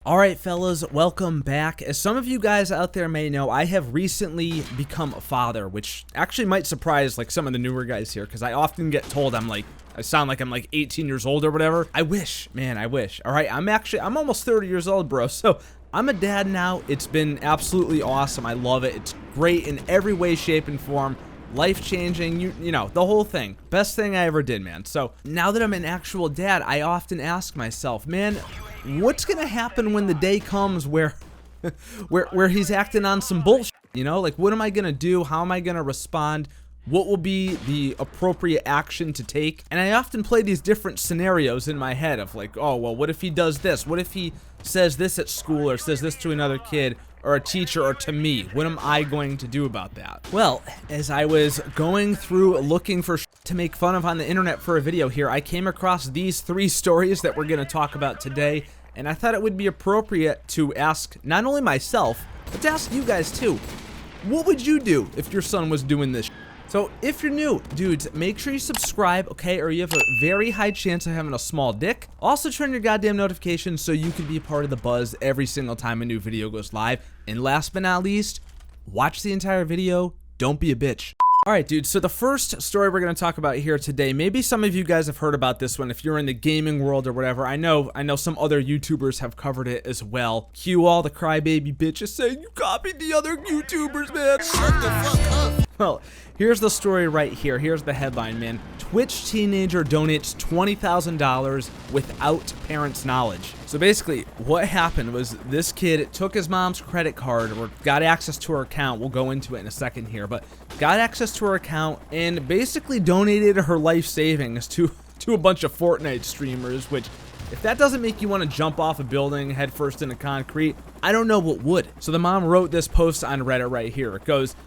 All right, fellas, welcome back. As some of you guys out there may know, I have recently become a father, which actually might surprise like some of the newer guys here, because I often get told I sound like I'm like 18 years old or whatever. I wish, man, I wish. All right, I'm almost 30 years old, bro. So I'm a dad now. It's been absolutely awesome. I love it. It's great in every way, shape, and form. Life-changing, you know, the whole thing. Best thing I ever did, man. So now that I'm an actual dad, I often ask myself, man, what's gonna happen when the day comes where where he's acting on some bullshit, you know? Like, what am I gonna do? How am I gonna respond? What will be the appropriate action to take? And I often play these different scenarios in my head of like, oh, well, what if he does this? What if he says this at school or says this to another kid or a teacher or to me? What am I going to do about that? Well, as I was going through looking for to make fun of on the internet for a video here, I came across these 3 stories that we're going to talk about today, and I thought it would be appropriate to ask not only myself, but to ask you guys too. What would you do if your son was doing this? So if you're new, dudes, make sure you subscribe, okay, or you have a very high chance of having a small dick. Also turn your goddamn notifications so you can be a part of the buzz every single time a new video goes live. And last but not least, watch the entire video. Don't be a bitch. All right, dude, so the first story we're going to talk about here today, maybe some of you guys have heard about this one if you're in the gaming world or whatever. I know some other YouTubers have covered it as well. Cue all the crybaby bitches saying, you copied the other YouTubers, man. Shut the fuck up. Well, here's the story right here. Here's the headline, man. Twitch teenager donates $20,000 without parents' knowledge. So basically, what happened was this kid took his mom's credit card or got access to her account. We'll go into it in a second here, but got access to her account and basically donated her life savings to a bunch of Fortnite streamers, which if that doesn't make you want to jump off a building head first into concrete, I don't know what would. So the mom wrote this post on Reddit right here. It goes,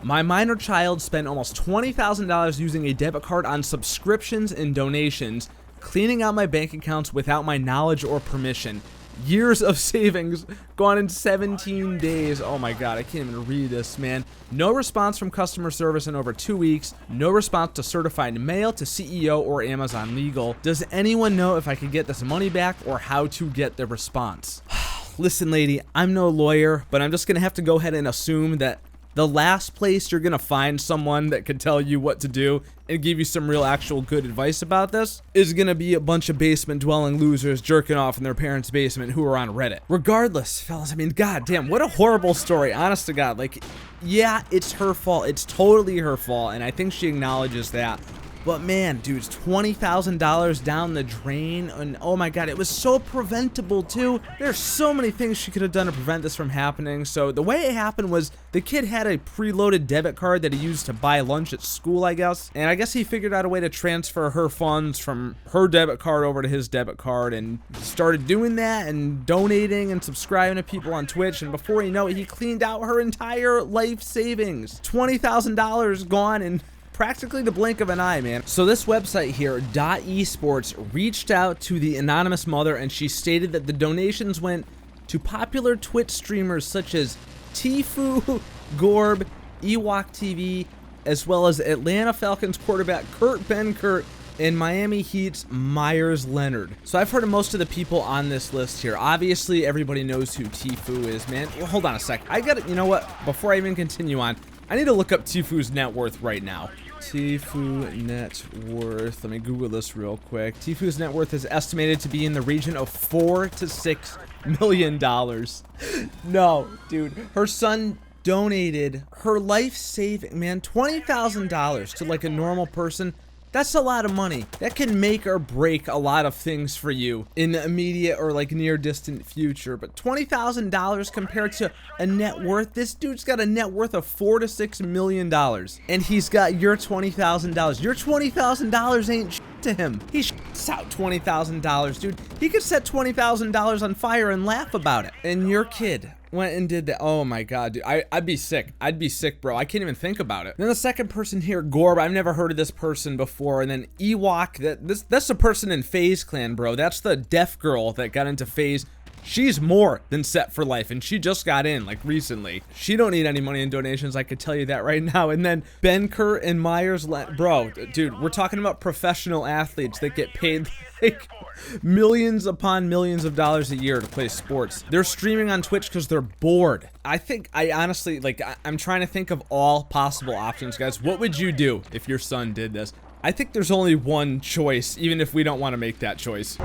my minor child spent almost $20,000 using a debit card on subscriptions and donations, cleaning out my bank accounts without my knowledge or permission. Years of savings gone in 17 days. Oh my god, I can't even read this, man. No response from customer service in over 2 weeks. No response to certified mail, to CEO or Amazon Legal. Does anyone know if I could get this money back or how to get the response? Listen, lady, I'm no lawyer, but I'm just gonna have to go ahead and assume that the last place you're gonna find someone that could tell you what to do and give you some real actual good advice about this is gonna be a bunch of basement dwelling losers jerking off in their parents' basement who are on Reddit. Regardless, fellas, I mean, goddamn, what a horrible story, honest to God. Like, yeah, it's her fault. It's totally her fault, and I think she acknowledges that. But man, dudes, $20,000 down the drain, and oh my god, it was so preventable too. There's so many things she could have done to prevent this from happening. So the way it happened was the kid had a preloaded debit card that he used to buy lunch at school, I guess. And I guess he figured out a way to transfer her funds from her debit card over to his debit card and started doing that and donating and subscribing to people on Twitch. And before you know it, he cleaned out her entire life savings. $20,000 gone in practically the blink of an eye, man. So this website here, .esports, reached out to the anonymous mother, and she stated that the donations went to popular Twitch streamers such as dyfo, Gorb, Ewok TV, as well as Atlanta Falcons quarterback Kurt Benkert and Miami Heat's Myers Leonard. So I've heard of most of the people on this list here. Obviously, everybody knows who dyfo is, man. Well, hold on a sec. I got it. You know what? Before I even continue on, I need to look up dyfo's net worth right now. dyfo net worth. Let me Google this real quick. dyfo's net worth is estimated to be in the region of $4 to $6 million. No, dude. Her son donated her life saving, man, $20,000 to like a normal person. That's a lot of money. That can make or break a lot of things for you in the immediate or like near distant future. But $20,000 compared to a net worth, this dude's got a net worth of $4 to $6 million. And he's got your $20,000. Your $20,000 ain't shit to him. He shits out $20,000, dude. He could set $20,000 on fire and laugh about it. And your kid went and did that. Oh my god, dude. I'd be sick. I'd be sick, bro. I can't even think about it. Then the second person here, Gorb. I've never heard of this person before. And then Ewok. That's the person in FaZe Clan, bro. That's the deaf girl that got into FaZe. she's more than set for life, and she just got in like recently. She don't need any money in donations, I could tell you that right now. And then Benker and Myers, bro, dude, we're talking about professional athletes that get paid like millions upon millions of dollars a year to play sports. They're streaming on Twitch because they're bored. I honestly, like, I'm trying to think of all possible options, guys. What would you do if your son did this? I think there's only one choice, even if we don't want to make that choice.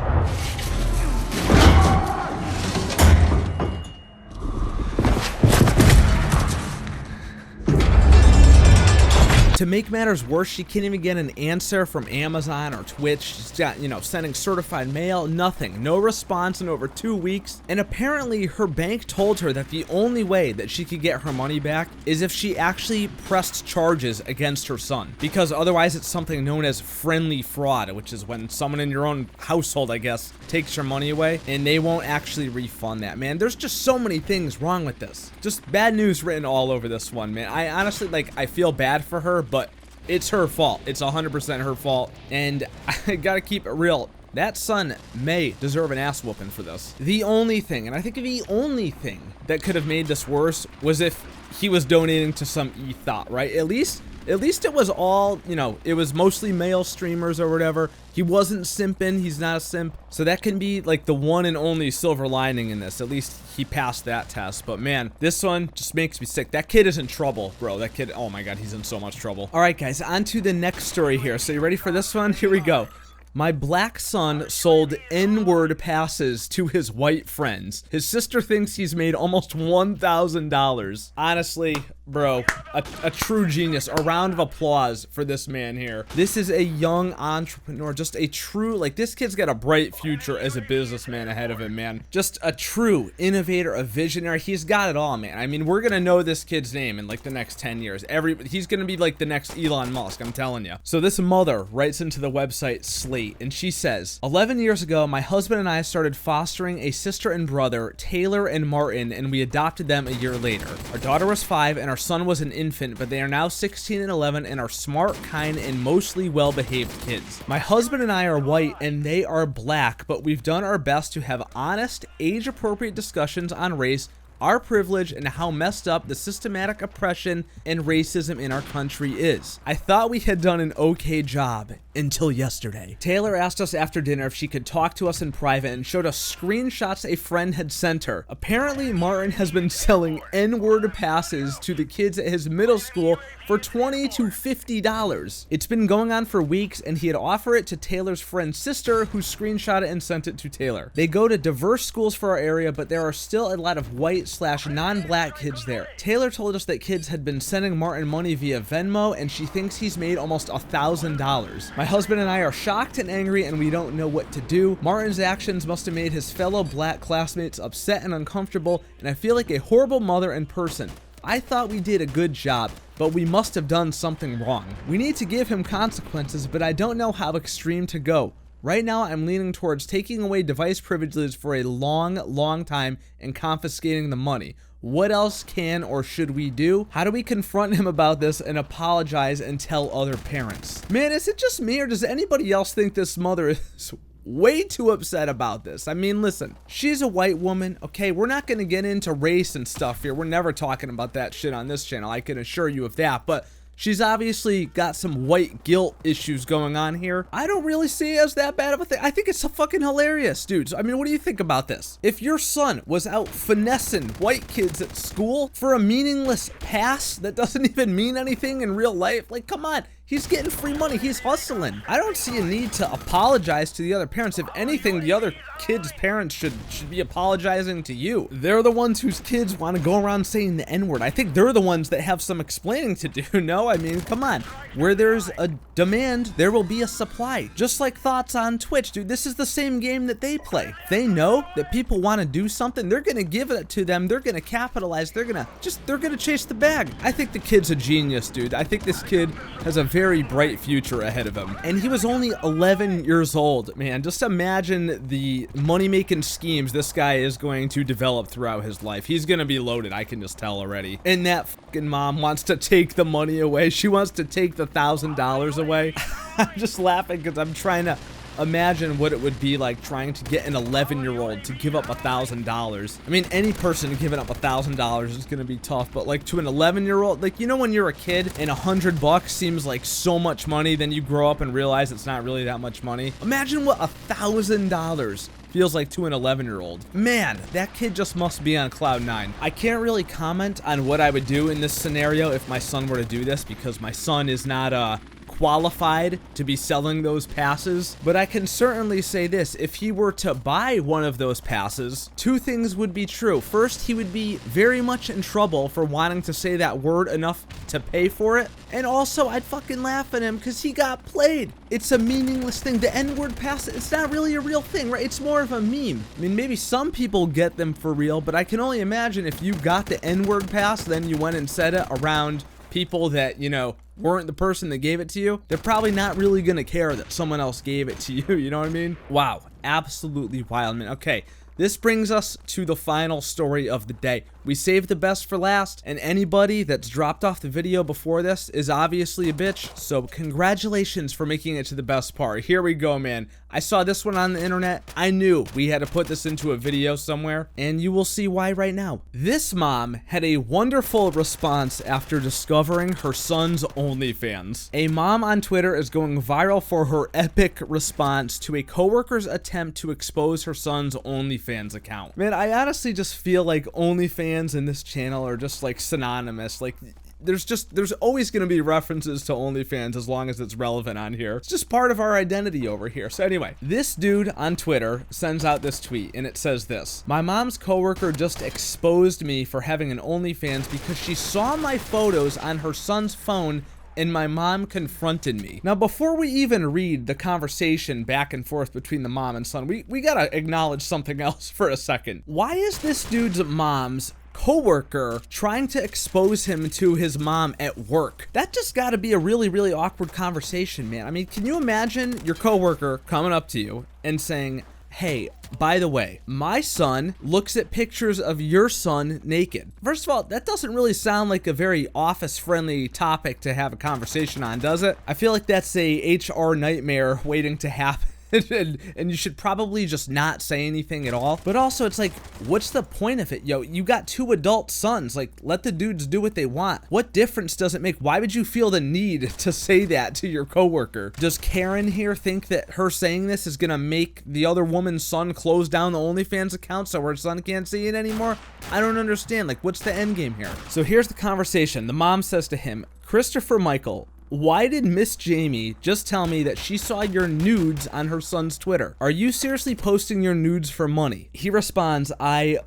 To make matters worse, she can't even get an answer from Amazon or Twitch. She's got, you know, sending certified mail, nothing. No response in over 2 weeks. And apparently her bank told her that the only way that she could get her money back is if she actually pressed charges against her son. Because otherwise it's something known as friendly fraud, which is when someone in your own household, I guess, takes your money away and they won't actually refund that. Man, there's just so many things wrong with this. Just bad news written all over this one, man. I honestly, like, I feel bad for her, but it's her fault. It's 100% her fault. And I gotta keep it real. That son may deserve an ass whooping for this. The only thing, and I think the only thing that could have made this worse was if he was donating to some e-thought, right? At least it was all, you know, it was mostly male streamers or whatever. He wasn't simping. He's not a simp. So that can be like the one and only silver lining in this. At least he passed that test. But man, this one just makes me sick. That kid is in trouble, bro. That kid, oh my God, he's in so much trouble. All right, guys, on to the next story here. So you ready for this one? Here we go. My black son sold N-word passes to his white friends. His sister thinks he's made almost $1,000. Honestly, bro, a true genius. A round of applause for this man here. This is a young entrepreneur, just a true, like, this kid's got a bright future as a businessman ahead of him, man. Just a true innovator, a visionary. He's got it all, man. I mean, we're gonna know this kid's name in like the next 10 years. He's gonna be like the next Elon Musk, I'm telling you. So this mother writes into the website Slate, and she says, 11 years ago, my husband and I started fostering a sister and brother, Taylor and Martin, and we adopted them a year later. Our daughter was 5 and our son was an infant, but they are now 16 and 11 and are smart, kind, and mostly well-behaved kids. My husband and I are white and they are black, but we've done our best to have honest, age-appropriate discussions on race, our privilege, and how messed up the systematic oppression and racism in our country is. I thought we had done an okay job until yesterday. Taylor asked us after dinner if she could talk to us in private and showed us screenshots a friend had sent her. Apparently, Martin has been selling N-word passes to the kids at his middle school for $20 to $50. It's been going on for weeks, and he had offered it to Taylor's friend's sister, who screenshot it and sent it to Taylor. They go to diverse schools for our area, but there are still a lot of white/non-black kids there. Taylor told us that kids had been sending Martin money via Venmo, and she thinks he's made almost $1,000. My husband and I are shocked and angry, and we don't know what to do. Martin's actions must have made his fellow black classmates upset and uncomfortable, and I feel like a horrible mother and person. I thought we did a good job, but we must have done something wrong. We need to give him consequences, but I don't know how extreme to go. Right now, I'm leaning towards taking away device privileges for a long time and confiscating the money. What else can or should we do? How do we confront him about this and apologize and tell other parents? Man, is it just me, or does anybody else think this mother is way too upset about this? I mean, listen, she's a white woman, okay? We're not gonna get into race and stuff here. We're never talking about that shit on this channel, I can assure you of that, but she's obviously got some white guilt issues going on here. I don't really see it as that bad of a thing. I think it's fucking hilarious, dudes. I mean, what do you think about this? If your son was out finessing white kids at school for a meaningless pass that doesn't even mean anything in real life, like, come on. He's getting free money. He's hustling. I don't see a need to apologize to the other parents. If anything, the other kids' parents should be apologizing to you. They're the ones whose kids want to go around saying the N-word. I think they're the ones that have some explaining to do. No, I mean, come on. Where there's a demand, there will be a supply. Just like thoughts on Twitch, dude. This is the same game that they play. They know that people want to do something. They're going to give it to them. They're going to capitalize. They're going to chase the bag. I think the kid's a genius, dude. I think this kid has a very bright future ahead of him. And he was only 11 years old, man. Just imagine the money-making schemes this guy is going to develop throughout his life. He's gonna be loaded, I can just tell already. And that fucking mom wants to take the money away. She wants to take the $1,000 away. I'm just laughing because I'm trying to imagine what it would be like trying to get an 11-year-old to give up $1,000. I mean, any person giving up $1,000 is gonna be tough, but like to an 11-year-old, like, you know, when you're a kid and $100 seems like so much money, then you grow up and realize it's not really that much money. Imagine what $1,000 feels like to an 11-year-old. Man, that kid just must be on cloud 9. I can't really comment on what I would do in this scenario if my son were to do this, because my son is not qualified to be selling those passes, but I can certainly say this: if he were to buy one of those passes, two things would be true. First, he would be very much in trouble for wanting to say that word enough to pay for it, and also I'd fucking laugh at him because he got played. It's a meaningless thing. The N-word pass, it's not really a real thing, right? It's more of a meme. I mean, maybe some people get them for real, but I can only imagine if you got the N-word pass, then you went and said it around people that, you know, weren't the person that gave it to you, they're probably not really gonna care that someone else gave it to you, you know what I mean? Wow, absolutely wild, man. Okay, this brings us to the final story of the day. We saved the best for last, and anybody that's dropped off the video before this is obviously a bitch, so congratulations for making it to the best part. Here we go, man. I saw this one on the internet. I knew we had to put this into a video somewhere, and you will see why right now. This mom had a wonderful response after discovering her son's OnlyFans. A mom on Twitter is going viral for her epic response to a coworker's attempt to expose her son's OnlyFans account. Man, I honestly just feel like OnlyFans and this channel are just like synonymous. Like, there's always going to be references to OnlyFans as long as it's relevant on here. It's just part of our identity over here. So anyway, this dude on Twitter sends out this tweet, and it says this: "My mom's coworker just exposed me for having an OnlyFans because she saw my photos on her son's phone and my mom confronted me." Now, before we even read the conversation back and forth between the mom and son, we gotta acknowledge something else for a second. Why is this dude's mom's coworker trying to expose him to his mom at work? That just gotta be a really, really awkward conversation, man. I mean, can you imagine your coworker coming up to you and saying, "Hey, by the way, my son looks at pictures of your son naked"? First of all, that doesn't really sound like a very office-friendly topic to have a conversation on, does it? I feel like that's a HR nightmare waiting to happen. And you should probably just not say anything at all. But also, it's like, what's the point of it? Yo, you got two adult sons. Like, let the dudes do what they want. What difference does it make? Why would you feel the need to say that to your coworker? Does Karen here think that her saying this is gonna make the other woman's son close down the OnlyFans account so her son can't see it anymore? I don't understand. Like, what's the end game here? So here's the conversation. The mom says to him, "Christopher Michael, why did Miss Jamie just tell me that she saw your nudes on her son's Twitter? Are you seriously posting your nudes for money?" He responds, "I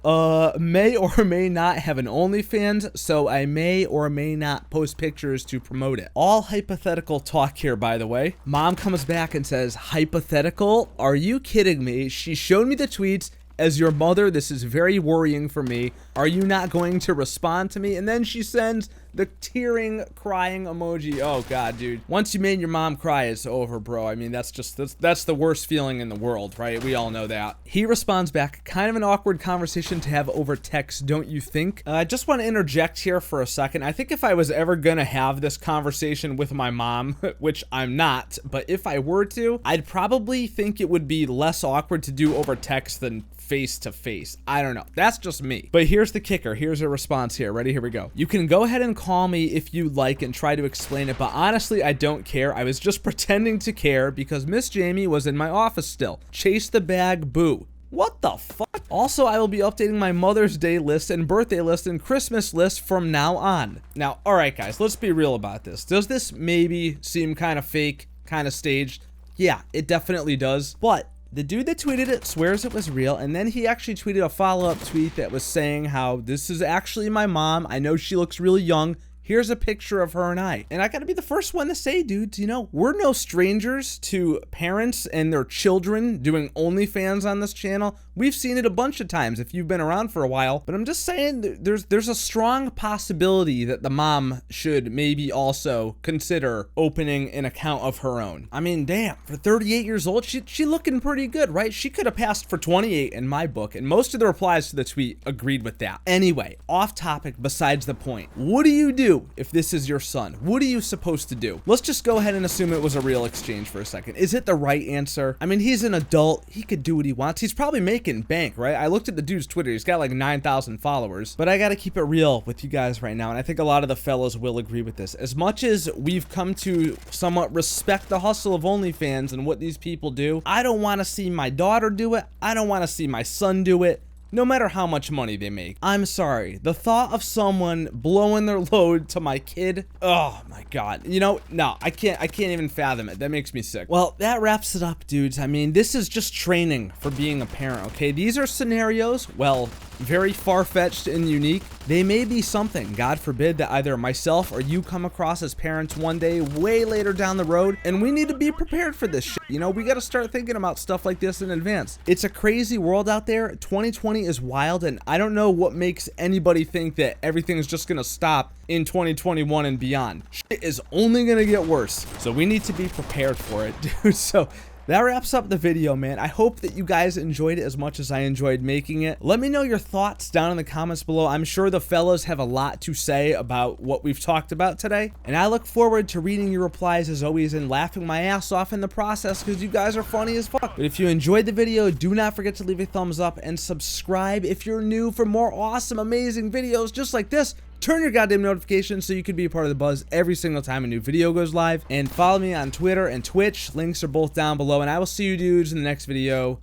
may or may not have an OnlyFans, so I may or may not post pictures to promote it." All hypothetical talk here, by the way. Mom comes back and says, "Hypothetical? Are you kidding me? She showed me the tweets. As your mother, this is very worrying for me. Are you not going to respond to me?" And then she sends the tearing, crying emoji. Oh God, dude. Once you made your mom cry, it's over, bro. I mean, that's the worst feeling in the world, right? We all know that. He responds back, "Kind of an awkward conversation to have over text, don't you think?" I just want to interject here for a second. I think if I was ever gonna have this conversation with my mom, which I'm not, but if I were to, I'd probably think it would be less awkward to do over text than face to face. I don't know. That's just me. But here's the kicker. Here's a response here. Ready? Here we go. "You can go ahead and call me if you like and try to explain it, but honestly, I don't care. I was just pretending to care because Miss Jamie was in my office still. Chase the bag, boo." What the fuck? "Also, I will be updating my Mother's Day list and birthday list and Christmas list from now on." Now, all right, guys, let's be real about this. Does this maybe seem kind of fake, kind of staged? Yeah, it definitely does. But the dude that tweeted it swears it was real, and then he actually tweeted a follow-up tweet that was saying how this is actually my mom. I know she looks really young. Here's a picture of her and I. And I gotta be the first one to say, dudes, you know, we're no strangers to parents and their children doing OnlyFans on this channel. We've seen it a bunch of times if you've been around for a while. But I'm just saying, there's a strong possibility that the mom should maybe also consider opening an account of her own. I mean, damn, for 38 years old, she looking pretty good, right? She could have passed for 28 in my book, and most of the replies to the tweet agreed with that. Anyway, off topic besides the point. What do you do do if this is your son? What are you supposed to do? Let's just go ahead and assume it was a real exchange for a second. Is it the right answer? I mean, he's an adult. He could do what he wants. He's probably making bank, right? I looked at the dude's Twitter. He's got like 9,000 followers. But I got to keep it real with you guys right now, and I think a lot of the fellas will agree with this. As much as we've come to somewhat respect the hustle of OnlyFans and what these people do, I don't want to see my daughter do it. I don't want to see my son do it. No matter how much money they make. I'm sorry. The thought of someone blowing their load to my kid, oh my God. You know, no, I can't even fathom it. That makes me sick. Well, that wraps it up, dudes. I mean, this is just training for being a parent, okay? These are scenarios, well, very far-fetched and unique. They may be something, God forbid, that either myself or you come across as parents one day way later down the road, and we need to be prepared for this shit. You know, we got to start thinking about stuff like this in advance. It's a crazy world out there. 2020 is wild, and I don't know what makes anybody think that everything is just gonna stop in 2021 and beyond. Shit is only gonna get worse, so we need to be prepared for it, dude. So that wraps up the video, man. I hope that you guys enjoyed it as much as I enjoyed making it. Let me know your thoughts down in the comments below. I'm sure the fellas have a lot to say about what we've talked about today, and I look forward to reading your replies as always and laughing my ass off in the process because you guys are funny as fuck. But if you enjoyed the video, do not forget to leave a thumbs up and subscribe if you're new for more awesome, amazing videos just like this. Turn your goddamn notifications so you can be a part of the buzz every single time a new video goes live. And follow me on Twitter and Twitch. Links are both down below. And I will see you dudes in the next video.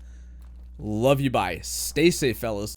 Love you, bye. Stay safe, fellas.